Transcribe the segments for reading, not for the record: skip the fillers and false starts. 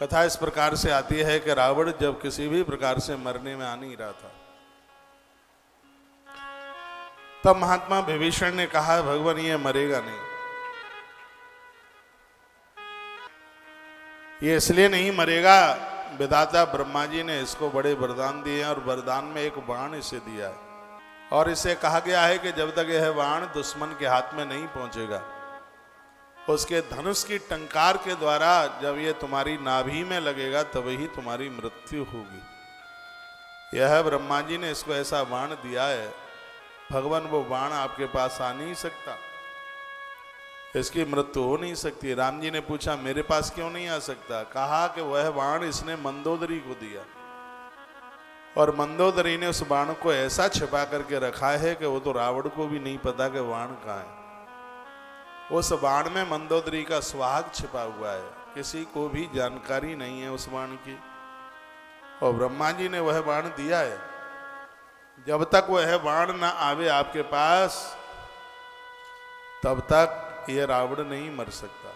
कथा इस प्रकार से आती है कि रावण जब किसी भी प्रकार से मरने में आ नहीं रहा था, तब महात्मा विभीषण ने कहा भगवान ये मरेगा नहीं। ये इसलिए नहीं मरेगा, विधाता ब्रह्मा जी ने इसको बड़े वरदान दिए हैं और वरदान में एक बाण इसे दिया है और इसे कहा गया है कि जब तक यह बाण दुश्मन के हाथ में नहीं पहुंचेगा, उसके धनुष की टंकार के द्वारा जब ये तुम्हारी नाभि में लगेगा तभी ही तुम्हारी मृत्यु होगी। यह ब्रह्मा जी ने इसको ऐसा बाण दिया है, भगवान वो बाण आपके पास आ नहीं सकता, इसकी मृत्यु हो नहीं सकती। राम जी ने पूछा मेरे पास क्यों नहीं आ सकता? कहा कि वह बाण इसने मंदोदरी को दिया और मंदोदरी ने उस बाण को ऐसा छिपा करके रखा है कि वो तो रावण को भी नहीं पता कि बाण कहाँ है। उस बाण में मंदोदरी का सुहाग छिपा हुआ है, किसी को भी जानकारी नहीं है उस बाण की, और ब्रह्मा जी ने वह बाण दिया है। जब तक वह बाण ना आवे आपके पास तब तक ये रावण नहीं मर सकता।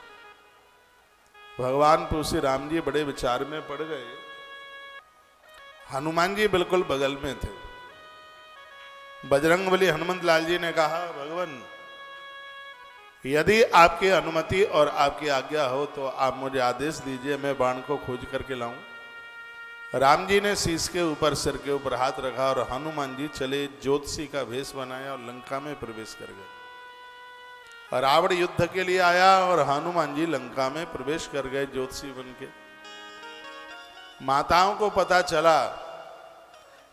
भगवान श्री राम जी बड़े विचार में पड़ गए। हनुमान जी बिल्कुल बगल में थे। बजरंगबली हनुमंत लाल जी ने कहा भगवान यदि आपकी अनुमति और आपकी आज्ञा हो तो आप मुझे आदेश दीजिए, मैं बाण को खोज करके लाऊं। राम जी ने शीश के ऊपर सिर के ऊपर हाथ रखा और हनुमान जी चले, ज्योतिषी का भेष बनाया और लंका में प्रवेश कर गए। रावण युद्ध के लिए आया और हनुमान जी लंका में प्रवेश कर गए ज्योतिषी बन के। माताओं को पता चला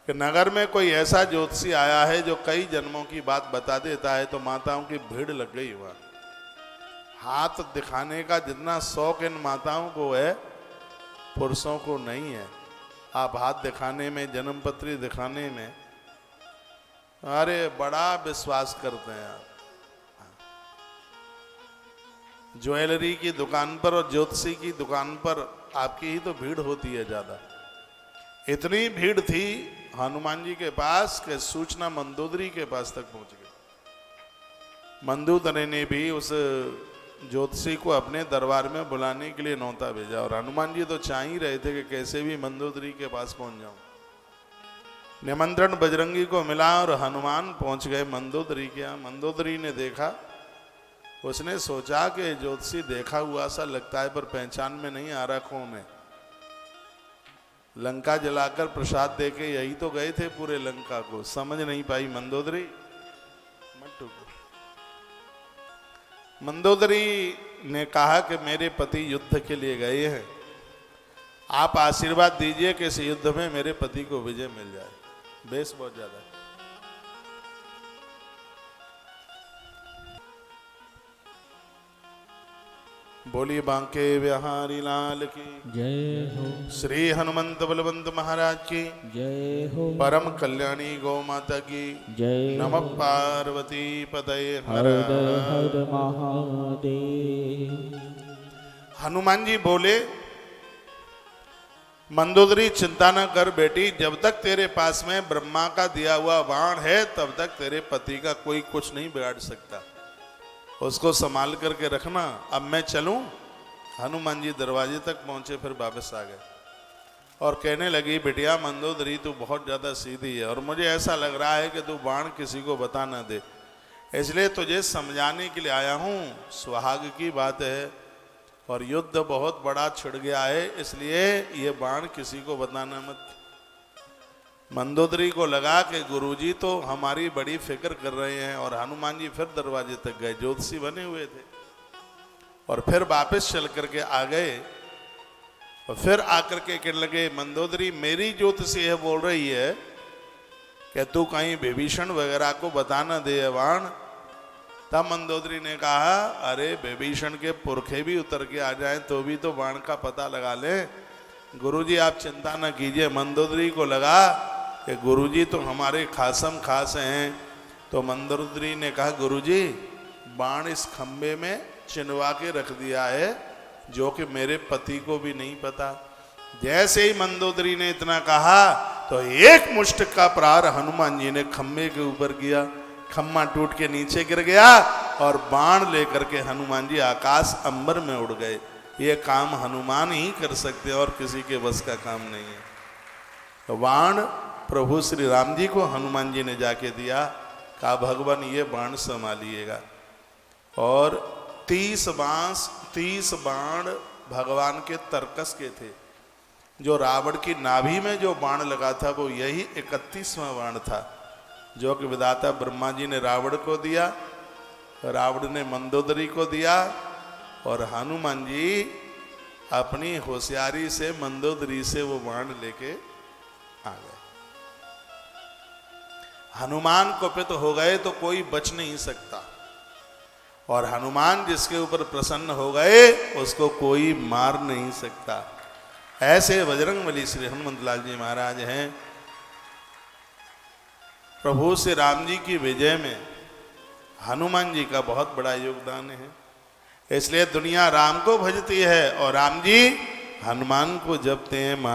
कि नगर में कोई ऐसा ज्योतिषी आया है जो कई जन्मों की बात बता देता है, तो माताओं की भीड़ लग गई हुआ। हाथ दिखाने का जितना शौक इन माताओं को है पुरुषों को नहीं है। आप हाथ दिखाने में, जन्म पत्री दिखाने में अरे बड़ा विश्वास करते हैं आप। ज्वेलरी की दुकान पर और ज्योतिषी की दुकान पर आपकी ही तो भीड़ होती है ज्यादा। इतनी भीड़ थी हनुमान जी के पास कि सूचना मंदोदरी के पास तक पहुंच गई। मंदोदरी ने भी उस ज्योतिषी को अपने दरबार में बुलाने के लिए न्योता भेजा और हनुमान जी तो चाह ही रहे थे कि कैसे भी मंदोदरी के पास पहुंच जाऊं। निमंत्रण बजरंगी को मिला और हनुमान पहुंच गए मंदोदरी के यहाँ। मंदोदरी ने देखा, उसने सोचा कि ज्योतिषी देखा हुआ सा लगता है पर पहचान में नहीं आ रहा कौन है। लंका जलाकर प्रसाद देके यही तो गए थे पूरे लंका को, समझ नहीं पाई मंदोदरी। मंदोदरी ने कहा कि मेरे पति युद्ध के लिए गए हैं, आप आशीर्वाद दीजिए कि इस युद्ध में मेरे पति को विजय मिल जाए। बेस बहुत ज्यादा। बोली बांके बिहारी लाल की जय हो। श्री हनुमंत बलवंत महाराज की जय हो। परम कल्याणी गौ माता की जय हो। नमः पार्वती पतये हर हर महादेव। हनुमान जी बोले मंदोदरी चिंता न कर बेटी, जब तक तेरे पास में ब्रह्मा का दिया हुआ बाण है तब तक तेरे पति का कोई कुछ नहीं बिगाड़ सकता, उसको संभाल करके रखना। अब मैं चलूं? हनुमान जी दरवाजे तक पहुंचे, फिर वापस आ गए और कहने लगी बिटिया मंदोदरी तू बहुत ज़्यादा सीधी है और मुझे ऐसा लग रहा है कि तू बाण किसी को बता ना दे, इसलिए तुझे समझाने के लिए आया हूँ। सुहाग की बात है और युद्ध बहुत बड़ा छिड़ गया है, इसलिए ये बाण किसी को बताना मत। मंदोदरी को लगा कि गुरुजी तो हमारी बड़ी फिक्र कर रहे हैं और हनुमान जी फिर दरवाजे तक गए, ज्योतिषी बने हुए थे, और फिर वापस चल करके आ गए और फिर आकर के कहने लगे मंदोदरी मेरी ज्योतिषी है बोल रही है कि तू कहीं विभीषण वगैरह को बता ना दे बाण। तब मंदोदरी ने कहा अरे विभीषण के पुरखे भी उतर के आ जाएं तो भी तो बाण का पता लगा ले, गुरुजी आप चिंता न कीजिए। मंदोदरी को लगा कि गुरुजी तो हमारे खासम खास हैं, तो मंदोदरी ने कहा गुरुजी बाण इस खंबे में चिनवा के रख दिया है जो कि मेरे पति को भी नहीं पता। जैसे ही मंदोदरी ने इतना कहा तो एक मुष्ट का प्रहार हनुमान जी ने खंबे के ऊपर किया, खम्मा टूट के नीचे गिर गया और बाण लेकर के हनुमान जी आकाश अंबर में उड़ गए। ये काम हनुमान ही कर सकते हैं और किसी के बस का काम नहीं है। तो बाण प्रभु श्री राम जी को हनुमान जी ने जाके दिया, कहा भगवान ये बाण संभालिएगा। और 30 बाण भगवान के तरकस के थे। जो रावण की नाभि में जो बाण लगा था वो यही 31वां बाण था, जो कि विधाता ब्रह्मा जी ने रावण को दिया, रावण ने मंदोदरी को दिया, और हनुमान जी अपनी होशियारी से मंदोदरी से वो बाण लेके आ गए। हनुमान कुपित हो गए तो कोई बच नहीं सकता, और हनुमान जिसके ऊपर प्रसन्न हो गए उसको कोई मार नहीं सकता। ऐसे बजरंगबली श्री हनुमत लाल जी महाराज हैं। प्रभु श्री राम जी की विजय में हनुमान जी का बहुत बड़ा योगदान है। इसलिए दुनिया राम को भजती है और राम जी हनुमान को जपते हैं।